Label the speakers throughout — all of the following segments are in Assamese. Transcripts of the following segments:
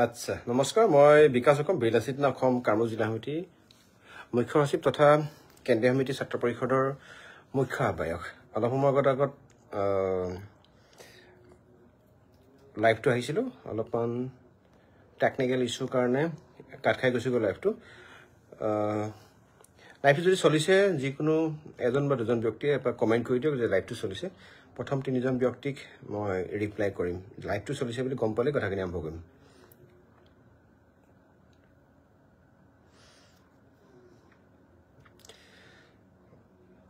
Speaker 1: আচ্ছা নমস্কাৰ মই বিকাশ অকম বিলাসিত অসম কামৰূপ জিলা সমিতি মুখ্য সচিব তথা কেন্দ্ৰীয় সমিতি ছাত্ৰ পৰিষদৰ মুখ্য আহ্বায়ক অলপ সময় আগত লাইভটো আহিছিল অলপমান টেকনিক্যাল ইস্যু কাৰণে কাট খাই গৈছিল লাইভটো যদি চলিছে যিকোনো এজন বা দুজন ব্যক্তিয়ে কমেন্ট কৰি দিয়ক যে লাইভটো চলিছে প্ৰথম তিনিজন ব্যক্তিক মই ৰিপ্লাই কৰিম লাইভটো চলিছে বুলি গম পালে কথাখিনি আৰম্ভ কৰিম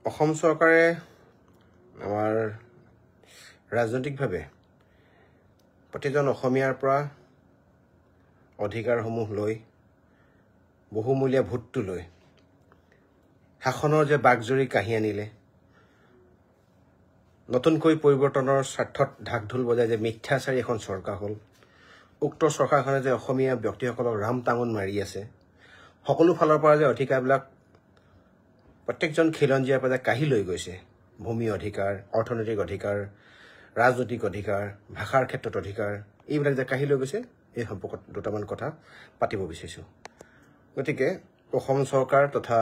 Speaker 1: অসম চৰকাৰে আমাৰ ৰাজনৈতিকভাৱে প্ৰতিজন অসমীয়াৰ পৰা অধিকাৰসমূহ লৈ বহুমূলীয়া ভোটটো লৈ শাসনৰ যে বাগজৰি কাহি আনিলে নতুনকৈ পৰিৱৰ্তনৰ স্বাৰ্থত ঢাকঢোল বজাই যে মিথ্যাচাৰী এখন চৰকাৰ হ'ল উক্ত চৰকাৰখনে যে অসমীয়া ব্যক্তিসকলক ৰাম টাঙন মাৰি আছে সকলো ফালৰ পৰা যে অধিকাৰবিলাক প্ৰত্যেকজন খিলঞ্জীয়াৰ পৰা কাহি লৈ গৈছে ভূমি অধিকাৰ অৰ্থনৈতিক অধিকাৰ ৰাজনৈতিক অধিকাৰ ভাষাৰ ক্ষেত্ৰত অধিকাৰ এইবিলাক যে কাহি লৈ গৈছে এই সম্পৰ্কত দুটামান কথা পাতিব বিচাৰিছোঁ গতিকে অসম চৰকাৰ তথা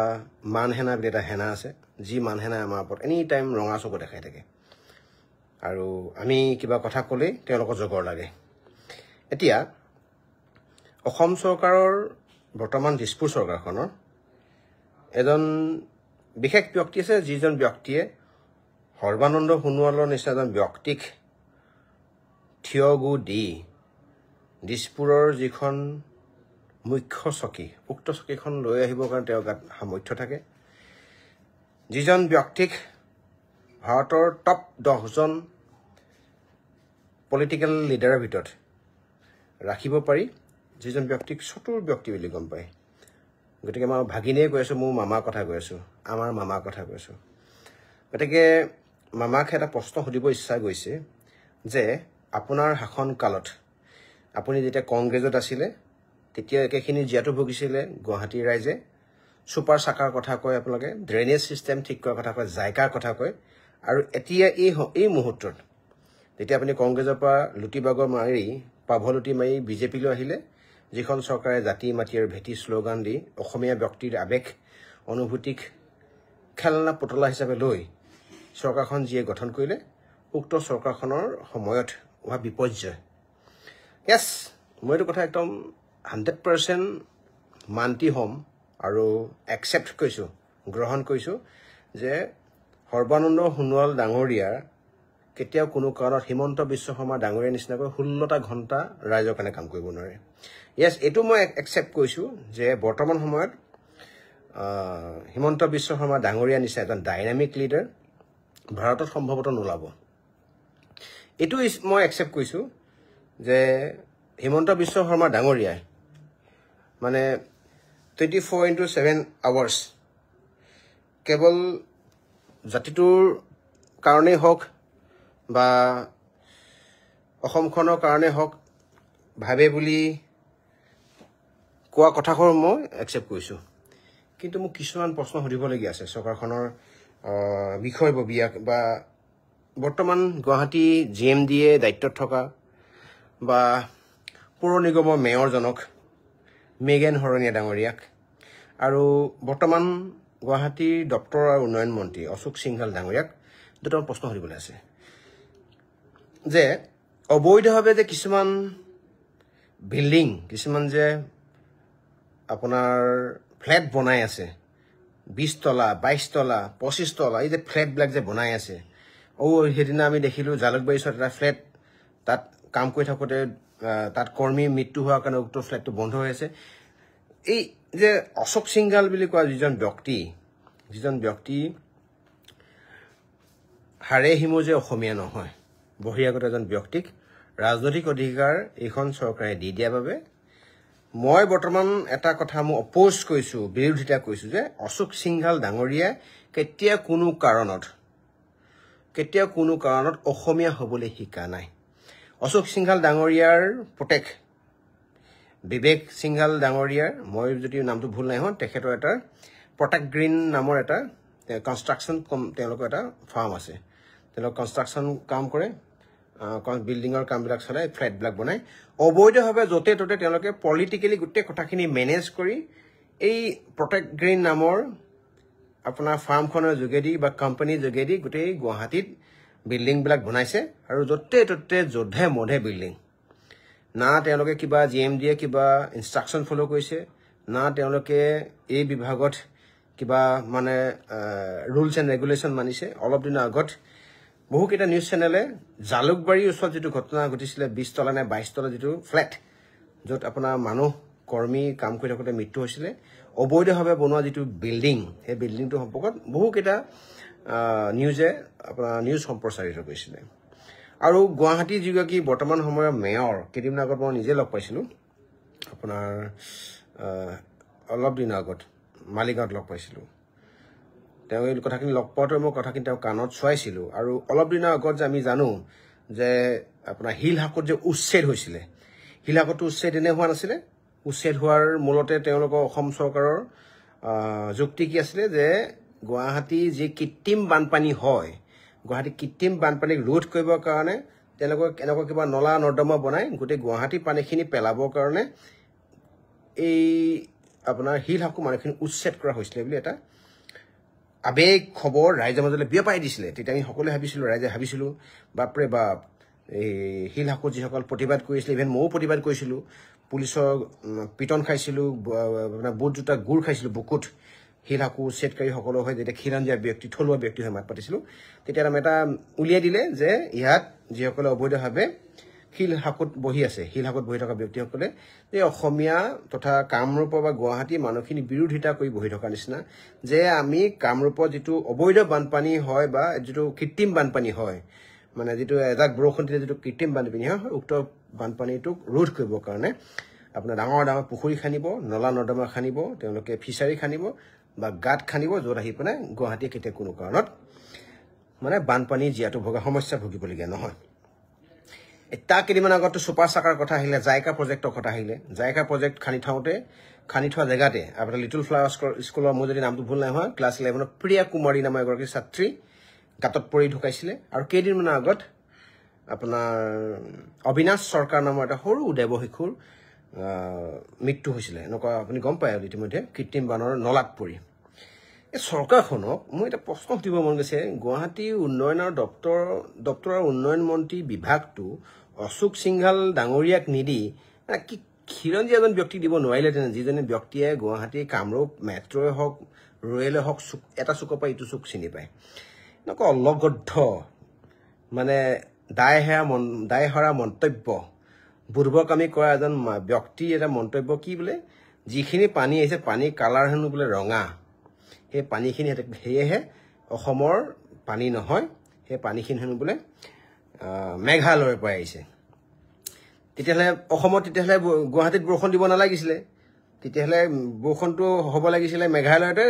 Speaker 1: মানহেনা বুলি এটা হেনা আছে যি মানহেনা আমাৰ ওপৰত এনি টাইম ৰঙা চকু দেখাই থাকে আৰু আমি কিবা কথা ক'লেই তেওঁলোকৰ জগৰ লাগে এতিয়া অসম চৰকাৰৰ বৰ্তমান দিছপুৰ চৰকাৰখনৰ এজন বিশেষ ব্যক্তি আছে যিজন ব্যক্তিয়ে সৰ্বানন্দ সোণোৱালৰ নিচিনা এজন ব্যক্তিক থিয়গু দি দিছপুৰৰ যিখন মুখ্য চকী উক্ত চকীখন লৈ আহিবৰ কাৰণে তেওঁৰ গাত সামৰ্থ্য থাকে যিজন ব্যক্তিক ভাৰতৰ টপ 10জন পলিটিকেল লিডাৰৰ ভিতৰত ৰাখিব পাৰি যিজন ব্যক্তিক চতুৰ ব্যক্তি বুলি গম পায় গতিকে মই ভাগিনেই কৈ আছোঁ মোৰ মামাৰ কথা কৈ আছোঁ আমাৰ মামাৰ কথা কৈ আছোঁ গতিকে মামাক এটা প্ৰশ্ন সুধিব ইচ্ছা গৈছে যে আপোনাৰ শাসন কালত আপুনি যেতিয়া কংগ্ৰেছত আছিলে তেতিয়া একেখিনি জিয়াটো ভুগিছিলে গুৱাহাটীৰ ৰাইজে ছুপাৰ চাকাৰ কথা কয় আপোনালোকে ড্ৰেইনেজ ছিষ্টেম ঠিক কৰাৰ কথা কয় জাইকাৰ কথা কয় আৰু এতিয়া এই মুহূৰ্তত যেতিয়া আপুনি কংগ্ৰেছৰ পৰা লুটিবাগৰ মাৰি পাভলুটি মাৰি বিজেপিলৈ আহিলে যিখন চৰকাৰে জাতি মাটি আৰু ভেটি শ্লোগান দি অসমীয়া ব্যক্তিৰ আৱেগ অনুভূতিক খেলনা পুতলা হিচাপে লৈ চৰকাৰখন যিয়ে গঠন কৰিলে উক্ত চৰকাৰখনৰ সময়ত হোৱা বিপৰ্যয় য়েছ মই এইটো কথা একদম 100% মান্তি হ'ম আৰু একচেপ্ট কৰিছোঁ গ্ৰহণ কৰিছোঁ যে সৰ্বানন্দ সোণোৱাল ডাঙৰীয়াৰ কেতিয়াও কোনো কাৰণত হিমন্ত বিশ্ব শৰ্মা ডাঙৰীয়াৰ নিচিনাকৈ 16টা ঘণ্টা ৰাইজৰ কাৰণে কাম কৰিব নোৱাৰে য়েছ এইটো মই একচেপ্ট কৰিছোঁ যে বৰ্তমান সময়ত হিমন্ত বিশ্ব শৰ্মা ডাঙৰীয়াৰ নিচিনা এজন ডাইনামিক লিডাৰ ভাৰতত সম্ভৱতঃ নোলাব এইটো মই একচেপ্ট কৰিছোঁ যে হিমন্ত বিশ্ব শৰ্মা ডাঙৰীয়াই মানে 24/7 আৱাৰ্ছ কেৱল জাতিটোৰ কাৰণেই হওক বা অসমখনৰ কাৰণে হওক ভাবে বুলি কোৱা কথাবোৰ মই একচেপ্ট কৰিছোঁ কিন্তু মোক কিছুমান প্ৰশ্ন সুধিবলগীয়া আছে চৰকাৰখনৰ বিষয়ববীয়া বা বৰ্তমান গুৱাহাটী GMDA দায়িত্বত থকা বা পৌৰ নিগমৰ মেয়ৰজনক মেগেন হৰণীয়া ডাঙৰীয়াক আৰু বৰ্তমান গুৱাহাটীৰ দপ্তৰ আৰু উন্নয়ন মন্ত্ৰী অশোক সিংঘাল ডাঙৰীয়াক দুটামান প্ৰশ্ন সুধিবলৈ আছে যে অবৈধভাৱে যে কিছুমান বিল্ডিং কিছুমান যে আপোনাৰ ফ্লেট বনাই আছে 20 তলা 22 তলা 25 তলা এই যে ফ্লেটবিলাক যে বনাই আছে সেইদিনা আমি দেখিলোঁ জালুকবাৰী ওচৰত এটা ফ্লেট তাত কাম কৰি থাকোঁতে তাত কৰ্মী মৃত্যু হোৱাৰ কাৰণে উক্ত ফ্লেটটো বন্ধ হৈ আছে এই যে অশোক সিংঘাল বুলি কোৱা যিজন ব্যক্তি হাড়ে হিমো যে অসমীয়া নহয় বহিৰাগত এজন ব্যক্তিক ৰাজনৈতিক অধিকাৰ এইখন চৰকাৰে দি দিয়াৰ বাবে মই বৰ্তমান এটা কথা মই অপ'জ কৰিছোঁ বিৰোধিতা কৰিছোঁ যে অশোক সিংঘাল ডাঙৰীয়াই কেতিয়া কোনো কাৰণত অসমীয়া হ'বলৈ শিকা নাই অশোক সিংঘাল ডাঙৰীয়াৰ পুতেক বিবেক সিংঘাল ডাঙৰীয়াৰ মই যদি নামটো ভুল নাই হয় তেখেতৰ এটা প্ৰটেক্ট গ্ৰীণ নামৰ এটা কনষ্ট্ৰাকশ্যন তেওঁলোকৰ এটা ফাৰ্ম আছে তেওঁলোক কনষ্ট্ৰাকশ্যন কাম কৰে বিল্ডিঙৰ কামবিলাক চলাই ফ্লেটবিলাক বনাই অবৈধভাৱে য'তে ত'তে তেওঁলোকে পলিটিকেলি গোটেই কথাখিনি মেনেজ কৰি এই প্ৰটেক্ট গ্ৰীণ নামৰ আপোনাৰ ফাৰ্মখনৰ যোগেদি বা কোম্পানীৰ যোগেদি গোটেই গুৱাহাটীত বিল্ডিংবিলাক বনাইছে আৰু য'তে ত'তে যধে মধে বিল্ডিং না তেওঁলোকে কিবা GMDয়ে কিবা ইনষ্ট্ৰাকশ্যন ফ'ল' কৰিছে না তেওঁলোকে এই বিভাগত কিবা মানে ৰুলছ এণ্ড ৰেগুলেশ্যন মানিছে অলপ দিনৰ আগত বহুকেইটা নিউজ চেনেলে জালুকবাৰীৰ ওচৰত যিটো ঘটনা ঘটিছিলে 20 তলা নে 22 তলা যিটো ফ্লেট য'ত আপোনাৰ মানুহ কৰ্মী কাম কৰি থাকোঁতে মৃত্যু হৈছিলে অবৈধভাৱে বনোৱা যিটো বিল্ডিং সেই বিল্ডিংটো সম্পৰ্কত বহুকেইটা নিউজে আপোনাৰ নিউজ সম্প্ৰচাৰিত কৰিছিলে আৰু গুৱাহাটীৰ যিগৰাকী বৰ্তমান সময়ৰ মেয়ৰ কেইদিনমান আগত মই নিজে লগ পাইছিলোঁ আপোনাৰ অলপ দিনৰ আগত মালিগাঁৱত লগ পাইছিলোঁ তেওঁ এই কথাখিনি লগ পাওঁতে মই কথাখিনি তেওঁ কাণত চুৱাইছিলোঁ আৰু অলপ দিনৰ আগত যে আমি জানো যে আপোনাৰ শিলহাকত যে উচ্ছেদ হৈছিলে শিলহাকতো উচ্ছেদ এনে হোৱা নাছিলে উচ্ছেদ হোৱাৰ মূলতে তেওঁলোকৰ অসম চৰকাৰৰ যুক্তি কি আছিলে যে গুৱাহাটী যি কৃত্ৰিম বানপানী হয় গুৱাহাটী কৃত্ৰিম বানপানীক ৰোধ কৰিবৰ কাৰণে তেওঁলোকক এনেকুৱা কিবা নলা নৰ্দমা বনাই গোটেই গুৱাহাটী পানীখিনি পেলাবৰ কাৰণে এই আপোনাৰ শিলহাকো মানুহখিনি উচ্ছেদ কৰা হৈছিলে বুলি এটা আবেগ খবৰ ৰাইজৰ মাজলৈ বিয়পাই দিছিলে তেতিয়া আমি সকলোৱে ভাবিছিলোঁ ৰাইজে ভাবিছিলোঁ বাপৰে বাপ এই শিলহাকত যিসকল প্ৰতিবাদ কৰিছিলে ইভেন ময়ো প্ৰতিবাদ কৰিছিলোঁ পুলিচৰ পিটন খাইছিলোঁ আপোনাৰ বুট জোতা গুৰ খাইছিলোঁ বুকুত শিলহাকো উচ্ছেদকাৰীসকলৰ হৈ যেতিয়া খিলঞ্জীয়া ব্যক্তি থলুৱা ব্যক্তি হৈ মাত পাতিছিলোঁ তেতিয়া এটা উলিয়াই দিলে যে ইয়াত যিসকলে অবৈধভাৱে শিলহাকত বহি আছে শিলহাকত বহি থকা ব্যক্তিসকলে যে অসমীয়া তথা কামৰূপৰ বা গুৱাহাটী মানুহখিনি বিৰোধিতা কৰি বহি থকা নিচিনা যে আমি কামৰূপত যিটো অবৈধ বানপানী হয় বা যিটো কৃত্ৰিম বানপানী হয় মানে যিটো এজাক বৰষুণ দিলে যিটো কৃত্ৰিম বানপানী হয় উক্ত বানপানীটোক ৰোধ কৰিবৰ কাৰণে আপোনাৰ ডাঙৰ ডাঙৰ পুখুৰী খান্দিব নলা নৰ্দমা খান্দিব তেওঁলোকে ফিচাৰী খান্দিব বা গাঁত খান্দিব য'ত আহি পেলাই গুৱাহাটীয়ে কেতিয়া কোনো কাৰণত মানে বানপানী জীয়াটো ভগা সমস্যা ভুগিবলগীয়া নহয় এটা কেইদিনমান আগতো ছুপাৰ চাকাৰ কথা আহিলে জাইকা প্ৰজেক্টৰ কথা আহিলে জাইকা প্ৰজেক্ট খান্দি থোৱা জেগাতে আপোনাৰ লিটল ফ্লাৱাৰ স্কুলৰ মোৰ যদি নামটো ভুল নাই হোৱা ক্লাছ 11ত প্ৰিয়া কুমাৰী নামৰ এগৰাকী ছাত্ৰী গাঁতত পৰি ঢুকাইছিলে আৰু কেইদিনমানৰ আগত আপোনাৰ অবিনাশ চৰকাৰ নামৰ এটা সৰু দেৱ শিশুৰ মৃত্যু হৈছিলে এনেকুৱা আপুনি গম পায় ইতিমধ্যে কৃত্ৰিম বানৰ নলাত পৰি এই চৰকাৰখনক মই এটা প্ৰশ্ন সুধিব মন গৈছে গুৱাহাটী উন্নয়নৰ দপ্তৰৰ উন্নয়ন মন্ত্ৰী বিভাগটো অশোক সিংঘাল ডাঙৰীয়াক নিদি কি খিৰঞ্জী এজন ব্যক্তিক দিব নোৱাৰিলেহেঁতেন যিজনে ব্যক্তিয়ে গুৱাহাটী কামৰূপ মেট্ৰ'ই হওক ৰে'লে হওক এটা চুকৰ পৰা ইটো চুক চিনি পায় এনেকুৱা অলগদ্ধ মানে দায়হৰা মন্তব্য বুৰ্বকামী কৰা এজন ব্যক্তিৰ এটা মন্তব্য কি বোলে যিখিনি পানী আহিছে পানীৰ কালাৰ হেনো বোলে ৰঙা সেই পানীখিনি সেয়েহে অসমৰ পানী নহয় সেই পানীখিনি হেনো বোলে মেঘালয়ৰ পৰা আহিছে তেতিয়াহ'লে অসমত তেতিয়াহ'লে গুৱাহাটীত বৰষুণ দিব নালাগিছিলে তেতিয়াহ'লে বৰষুণটো হ'ব লাগিছিলে মেঘালয়তে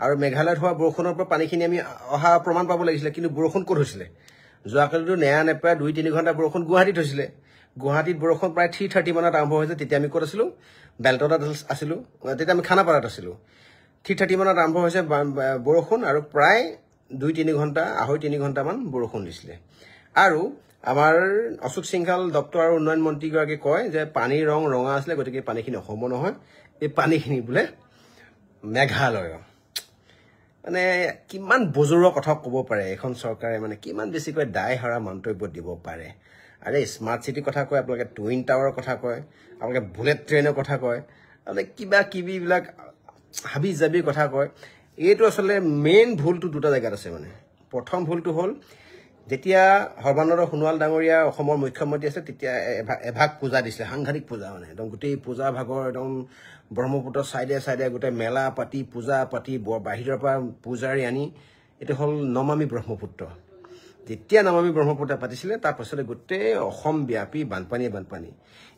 Speaker 1: আৰু মেঘালয়ত হোৱা বৰষুণৰ পৰা পানীখিনি আমি অহা প্ৰমাণ পাব লাগিছিলে কিন্তু বৰষুণ ক'ত হৈছিলে যোৱাকালিতো নেৰা নেপেৰা 2-3 ঘণ্টা বৰষুণ গুৱাহাটীত হৈছিলে গুৱাহাটীত বৰষুণ প্ৰায় 3:30 মানত আৰম্ভ হৈছে তেতিয়া আমি ক'ত আছিলোঁ বেলতলাত আছিলোঁ তেতিয়া আমি খানাপাৰাত আছিলোঁ 3:30 মানত আৰম্ভ হৈছে বৰষুণ আৰু প্ৰায় 2-3 ঘণ্টা 2.5-3 ঘণ্টামান বৰষুণ দিছিলে আৰু আমাৰ অশোক সিংঘাল দপ্তৰ আৰু উন্নয়ন মন্ত্ৰীগৰাকীয়ে কয় যে পানীৰ ৰং ৰঙা আছিলে গতিকে পানীখিনি অসমৰ নহয় এই পানীখিনি বোলে মেঘালয় মানে কিমান বজৰুৱা কথা ক'ব পাৰে এখন চৰকাৰে মানে কিমান বেছিকৈ দায়হৰা মন্তব্য দিব পাৰে আৰে স্মাৰ্ট চিটিৰ কথা কয় আপোনালোকে টুইন টাৱাৰৰ কথা কয় আপোনালোকে বুলেট ট্ৰেইনৰ কথা কয় আপোনালোকে কিবা কিবিবিলাক হাবি জাবিৰ কথা কয় এইটো আচলতে মেইন ভুলটো দুটা জেগাত আছে মানে প্ৰথম ভুলটো হ'ল যেতিয়া সৰ্বানন্দ সোণোৱাল ডাঙৰীয়া অসমৰ মুখ্যমন্ত্ৰী আছে তেতিয়া এভাগ পূজা দিছিলে সাংঘাতিক পূজা মানে একদম গোটেই পূজা ভাগৰ একদম ব্ৰহ্মপুত্ৰৰ চাইডে গোটেই মেলা পাতি পূজা পাতি বাহিৰৰ পৰা পূজাৰী আনি এইটো হ'ল নমামী ব্ৰহ্মপুত্ৰ যেতিয়া নমামী ব্ৰহ্মপুত্ৰ পাতিছিলে তাৰপাছতে গোটেই অসমব্যাপী বানপানী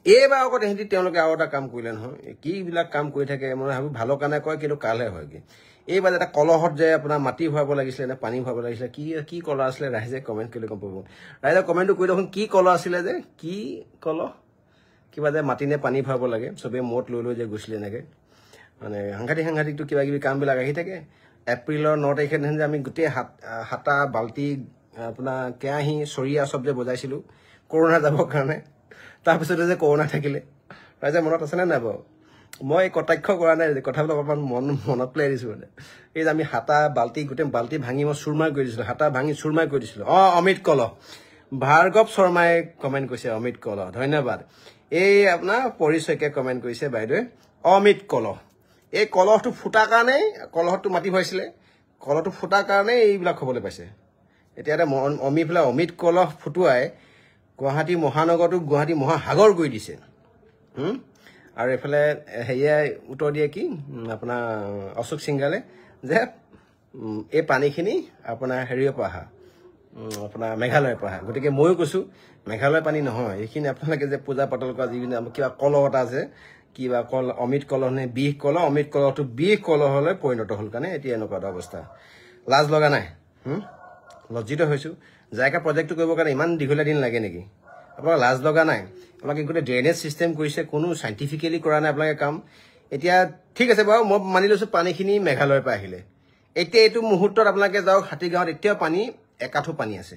Speaker 1: এইবাৰ আগত তেওঁলোকে আৰু এটা কাম কৰিলে নহয় কিবিলাক কাম কৰি থাকে মই ভাবোঁ ভালৰ কাৰণে কয় কিন্তু কালহে হয়গৈ এইবাৰ এটা কলহত যে আপোনাৰ মাটি ভৰাব লাগিছিলে নে পানী ভৰাব লাগিছিলে কি কলহ আছিলে ৰাইজে কমেণ্ট কৰিলে গম পাব ৰাইজে কমেণ্টটো কৰি দেখোন কি কলহ আছিলে যে কি কলহ কিবা যে মাটি নে পানী ভৰাব লাগে চবেই মূৰত লৈ যে গৈছিলে এনেকৈ মানে সাংঘাতিকটো কিবা কিবি কামবিলাক আহি থাকে এপ্ৰিলৰ 9 তাৰিখে যে আমি গোটেই হাতা বাল্টি আপোনাৰ কেৰাহী চৰিয়া চব যে বজাইছিলোঁ কৰোণা যাবৰ কাৰণে তাৰপিছতে যে কৰোণা থাকিলে ৰাইজে মনত আছেনে নাই বাৰু মই কটাক্ষ কৰা নাই কথাবিলাক অকণমান মনত পেলাই দিছোঁ মানে এই যে আমি হাতা বাল্টি গোটেই বাল্টি ভাঙি মই চুৰমাৰ কৰি দিছিলোঁ হাতা ভাঙি চুৰমাৰ কৰি দিছিলোঁ অমিত কলহ ভাৰ্গৱ শৰ্মাই কমেণ্ট কৰিছে অমিত কলহ ধন্যবাদ এই আপোনাৰ পৰিচয়কে কমেণ্ট কৰিছে বাইদেৱে অমিত কলহ এই কলহটো ফুটাৰ কাৰণেই কলহটো মাটি ভৰাইছিলে কলহটো ফুটাৰ কাৰণেই এইবিলাক হ'বলৈ পাইছে এতিয়া অমিত কলহ ফুটুৱাই গুৱাহাটী মহানগৰটোক গুৱাহাটী মহাসাগৰ কৰি দিছে আৰু এইফালে হেৰিয়াই উত্তৰ দিয়ে কি আপোনাৰ অশোক সিংঘালে যে এই পানীখিনি আপোনাৰ হেৰিৰ পৰা অহা আপোনাৰ মেঘালয়ৰ পৰা অহা গতিকে ময়ো কৈছোঁ মেঘালয়ৰ পানী নহয় এইখিনি আপোনালোকে যে পূজা পাতল কৰা যিখিনি কিবা কলহ এটা আছে কিবা অমিত কলহ নে বিষ কলহ অমিত কলহটো বিষ কলহলৈ পৰিণত হ'ল কাৰণে এতিয়া এনেকুৱা এটা অৱস্থা লাজ লগা নাই লজ্জিত হৈছোঁ জাইকা প্ৰজেক্টটো কৰিবৰ কাৰণে ইমান দীঘলীয়া দিন লাগে নেকি আপোনালোকৰ লাজ লগা নাই আপোনালোকে গোটেই ড্ৰেইনেজ ছিষ্টেম কৰিছে কোনো চাইণ্টিফিকেলি কৰা নাই আপোনালোকে কাম এতিয়া ঠিক আছে বাৰু মই মানি লৈছোঁ পানীখিনি মেঘালয়ৰ পৰা আহিলে এতিয়া এইটো মুহূৰ্তত আপোনালোকে যাওক হাতীগাঁৱত এতিয়াও পানী একাঠো পানী আছে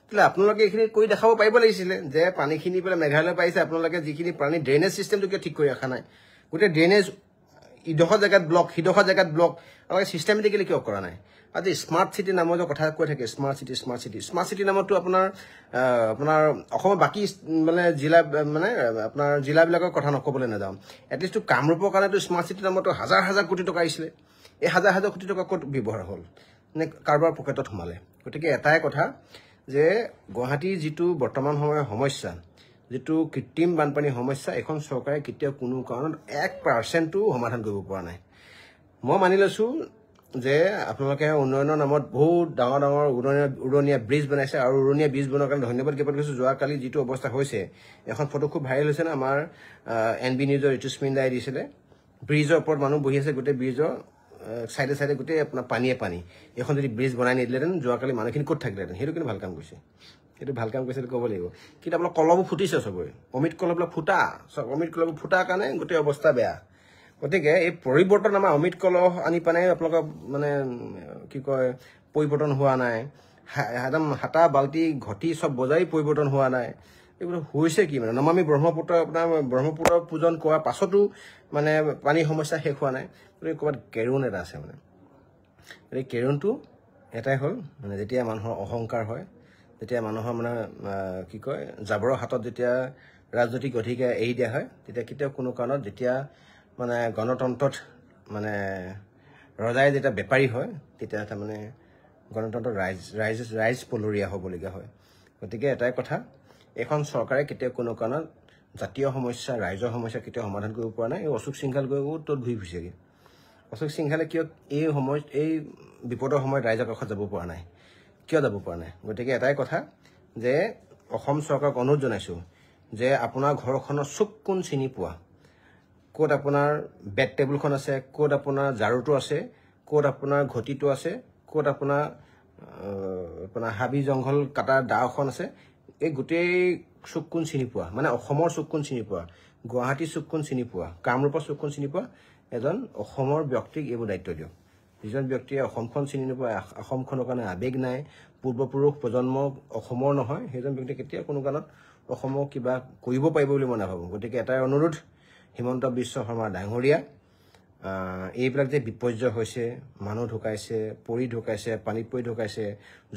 Speaker 1: তেতিয়াহ'লে আপোনালোকে এইখিনি কৰি দেখাব পাৰিব লাগিছিলে যে পানীখিনি পেলাই মেঘালয়ৰ পৰা আহিছে আপোনালোকে যিখিনি পানী ড্ৰেইনেজ ছিষ্টেমটো কিয় ঠিক কৰি ৰখা নাই গোটেই ড্ৰেইনেজ ইডোখৰ জেগাত ব্লক সিডোখৰ জেগাত ব্লক আপোনালোকে ছিষ্টেমেটিকেলি কিয় কৰা নাই আজি স্মাৰ্ট চিটি নামৰ যে কথা কৈ থাকে স্মাৰ্ট চিটি নামতো আপোনাৰ অসমৰ বাকী মানে জিলা মানে আপোনাৰ জিলাবিলাকৰ কথা নক'বলৈ নাযাওঁ এটলিষ্টটো কামৰূপৰ কাৰণেতো স্মাৰ্ট চিটি নামতো হাজাৰ হাজাৰ কোটি টকা আহিছিলে এই হাজাৰ হাজাৰ কোটি টকা ক'ত ব্যৱহাৰ হ'ল নে কাৰোবাৰ পকেটত সোমালে গতিকে এটাই কথা যে গুৱাহাটীৰ যিটো বৰ্তমান সময়ৰ সমস্যা যিটো কৃত্ৰিম বানপানীৰ সমস্যা এখন চৰকাৰে কেতিয়াও কোনো কাৰণত 1%ও সমাধান কৰিব পৰা নাই মই মানি লৈছোঁ যে আপোনালোকে উন্নয়নৰ নামত বহুত ডাঙৰ ডাঙৰ উৰণীয়া ব্ৰিজ বনাইছে আৰু উৰণীয়া ব্ৰিজ বনোৱাৰ কাৰণে ধন্যবাদ জ্ঞাপন কৰিছোঁ যোৱাকালি যিটো অৱস্থা হৈছে এখন ফটো খুব ভাইৰেল হৈছে না আমাৰ NB নিউজৰ ঋতুস্মিন দাই দিছিলে ব্ৰিজৰ ওপৰত মানুহ বহি আছে গোটেই ব্ৰিজৰ চাইডে চাইডে গোটেই আপোনাৰ পানীয়ে এখন যদি ব্ৰিজ বনাই নিদিলেহেঁতেন যোৱাকালি মানুহখিনি ক'ত থাকিলেহেঁতেন সেইটো কিন্তু ভাল কাম কৰিছে সেইটো ভাল কাম কৰিছে ক'ব লাগিব কিন্তু আপোনাৰ কলহবোৰ ফুটিছে চবৰে অমিত কলহবিলাক অমিত কলহবোৰ ফুটাৰ কাৰণে গোটেই অৱস্থা বেয়া গতিকে এই পৰিৱৰ্তন আমাৰ অমিত কলহ আনি পেলাই আপোনালোকৰ মানে কি কয় পৰিৱৰ্তন হোৱা নাই একদম হাতা বাল্টি ঘটি চব বজাই পৰিৱৰ্তন হোৱা নাই এইবোৰ হৈছে কি মানে নমামি ব্ৰহ্মপুত্ৰ আপোনাৰ ব্ৰহ্মপুত্ৰ পূজন কৰাৰ পাছতো মানে পানীৰ সমস্যা শেষ হোৱা নাই গতিকে ক'ৰবাত কেৰুণ এটা আছে মানে গতিকে কেৰুণটো এটাই হ'ল মানে যেতিয়া মানুহৰ অহংকাৰ হয় যেতিয়া মানুহৰ মানে কি কয় জাবৰৰ হাতত যেতিয়া ৰাজনৈতিক অধিকাৰ এৰি দিয়া হয় তেতিয়া কেতিয়াও কোনো কাৰণত যেতিয়া মানে গণতন্ত্ৰত মানে ৰজাই যেতিয়া বেপাৰী হয় তেতিয়া তাৰমানে গণতন্ত্ৰত ৰাইজ পলৰীয়া হ'বলগীয়া হয় গতিকে এটাই কথা এখন চৰকাৰে কেতিয়াও কোনো কাৰণত জাতীয় সমস্যা ৰাইজৰ সমস্যা কেতিয়াও সমাধান কৰিব পৰা নাই এই অশোক সিংঘাল গৈ ত'ত ঘূৰি ফুৰিছেগৈ অশোক সিংঘালে কিয় এই বিপদৰ সময়ত ৰাইজৰ কাষত যাব পৰা নাই কিয় যাব পৰা নাই গতিকে এটাই কথা যে অসম চৰকাৰক অনুৰোধ জনাইছোঁ যে আপোনাৰ ঘৰখনৰ চুক কোন চিনি পোৱা ক'ত আপোনাৰ বেড টেবুলখন আছে ক'ত আপোনাৰ ঝাৰুটো আছে ক'ত আপোনাৰ ঘটিটো আছে ক'ত আপোনাৰ হাবি জংঘল কাটাৰ দাওখন আছে এই গোটেই চুক কোন চিনি পোৱা মানে অসমৰ চুক কোন চিনি পোৱা গুৱাহাটীৰ চুক কোন চিনি পোৱা কামৰূপৰ চুক কোন চিনি পোৱা এজন অসমৰ ব্যক্তিক এইবোৰ দায়িত্ব দিয়ক যিজন ব্যক্তিয়ে অসমখন চিনি নোপোৱা অসমখনৰ কাৰণে আৱেগ নাই পূৰ্বপুৰুষ প্ৰজন্ম অসমৰ নহয় সেইজন ব্যক্তিয়ে কেতিয়াও কোনো কাৰণত অসমক কিবা কৰিব পাৰিব বুলি মই নাভাবোঁ গতিকে এটাই অনুৰোধ হিমন্ত বিশ্ব শৰ্মা ডাঙৰীয়া এইবিলাক যে বিপৰ্যয় হৈছে মানুহ ঢুকাইছে পৰি ঢুকাইছে পানীত পৰি ঢুকাইছে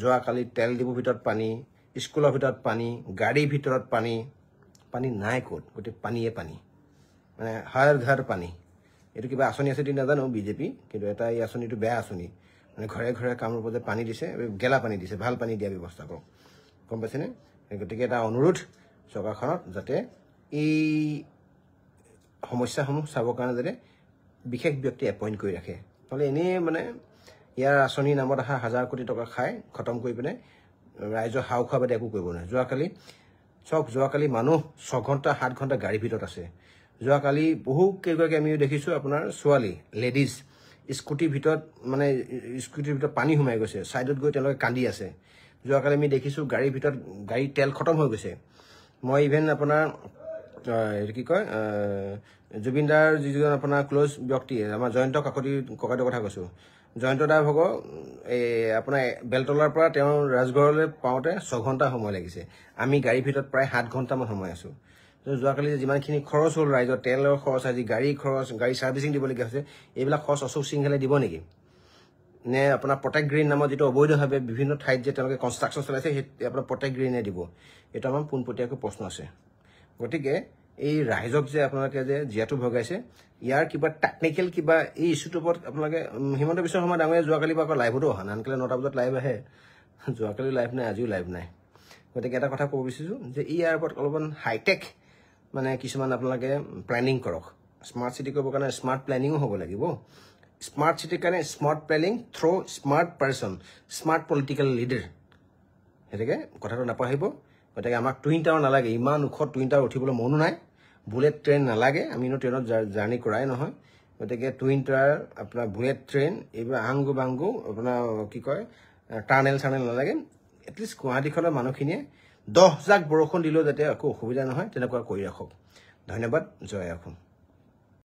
Speaker 1: যোৱাকালি তেল ডিপুৰ ভিতৰত পানী স্কুলৰ ভিতৰত পানী গাড়ীৰ ভিতৰত পানী নাই ক'ত গোটেই পানীয়ে পানী মানে হাৰ ঘৰ পানী এইটো কিবা আঁচনি আছে যদি নাজানো বিজেপি কিন্তু এটা এই আঁচনিটো বেয়া আঁচনি মানে ঘৰে ঘৰে কামৰূপত যে পানী দিছে গেলা পানী দিছে ভাল পানী দিয়া ব্যৱস্থা কৰক গম পাইছেনে গতিকে এটা অনুৰোধ চৰকাৰখনত যাতে এই সমস্যাসমূহ চাবৰ কাৰণে যাতে বিশেষ ব্যক্তি এপইণ্ট কৰি ৰাখে নহ'লে এনেই মানে ইয়াৰ আঁচনিৰ নামত অহা হাজাৰ কোটি টকা খাই খতম কৰি পিনে ৰাইজৰ হাও খোৱা বাদে একো কৰিব নোৱাৰে যোৱাকালি মানুহ 6 ঘণ্টা 7 ঘণ্টা গাড়ীৰ ভিতৰত আছে যোৱাকালি বহু কেইগৰাকী আমি দেখিছোঁ আপোনাৰ ছোৱালী লেডিজ স্কুটিৰ ভিতৰত পানী সোমাই গৈছে ছাইডত গৈ তেওঁলোকে কান্দি আছে যোৱাকালি আমি দেখিছোঁ গাড়ীৰ ভিতৰত গাড়ীৰ তেল খতম হৈ গৈছে মই ইভেন আপোনাৰ কি কয় জুবিনদাৰ যিজন আপোনাৰ ক্ল'জ ব্যক্তি আমাৰ জয়ন্ত কাকতিৰ ককাইদেউৰ কথা কৈছোঁ জয়ন্ত দা ভগ আপোনাৰ বেলতলাৰ পৰা তেওঁ ৰাজগড়লৈ পাওঁতে 6 ঘণ্টা সময় লাগিছে আমি গাড়ীৰ ভিতৰত প্ৰায় 7 ঘণ্টামান সময় আছো যোৱাকালি যিমানখিনি খৰচ হ'ল ৰাইজৰ তেলৰ খৰচ আজি গাড়ী খৰচ গাড়ী সাৰ্ভিসিং দিবলগীয়া হৈছে এইবিলাক খৰচ অশোক সিংহেলে দিব নেকি নে আপোনাৰ প্ৰটেক্ট গ্ৰীণ নামৰ যেটো অবৈধভাৱে বিভিন্ন ঠাইত যে তেওঁলোকে কনষ্ট্ৰাকচন চলাইছে সেই আপোনাৰ প্ৰটেক্ট গ্ৰীণে দিব এটা আমাৰ পোনপটীয়াকৈ প্ৰশ্ন আছে গতিকে এই ৰাইজক যে আপোনালোকে যে জিয়াটো ভগাইছে ইয়াৰ কিবা টেকনিক্যাল কিবা এই ইস্যুটোৰ ওপৰত আপোনালোকে হিমন্ত বিশ্ব শৰ্মা ডাঙৰীয়া যোৱাকালি বা লাইভতো অহা আনকালে 9টা বজাত লাইভ আহে যোৱাকালি লাইভ নাই আজিও লাইভ নাই গতিকে এটা কথা ক'ব বিচাৰিছো যে ইয়াৰ ওপৰত অলপমান হাইটেক মানে কিছুমান আপোনালোকে প্ল্যানিং কৰক স্মাৰ্ট সিটি কৰিব কাৰণে স্মাৰ্ট প্ল্যানিংও হ'ব লাগিব স্মাৰ্ট সিটিৰ কাৰণে smart planning through smart person smart political leader হেতেকে কথাটো নাপাহিব গতিকে আমাক টুইন টাৱাৰ নালাগে ইমান উখ টুইন টাৱাৰ উঠিবলৈ মনো নাই বুলেট ট্ৰেইন নালাগে আমি নো ট্ৰেইনত জাৰ্নি কৰাই নহয় গতিকে টুইন টাৱাৰ আপোনাৰ বুলেট ট্ৰেইন এইবোৰ আংগু বাংগু আপোনাৰ কি কয় টানেল নালাগে এটলিষ্ট গুৱাহাটীখনৰ মানুহখিনিয়ে 10 জাক বৰষুণ দিলেও যাতে একো অসুবিধা নহয় তেনেকুৱা কৰি ৰাখক ধন্যবাদ জয় অসম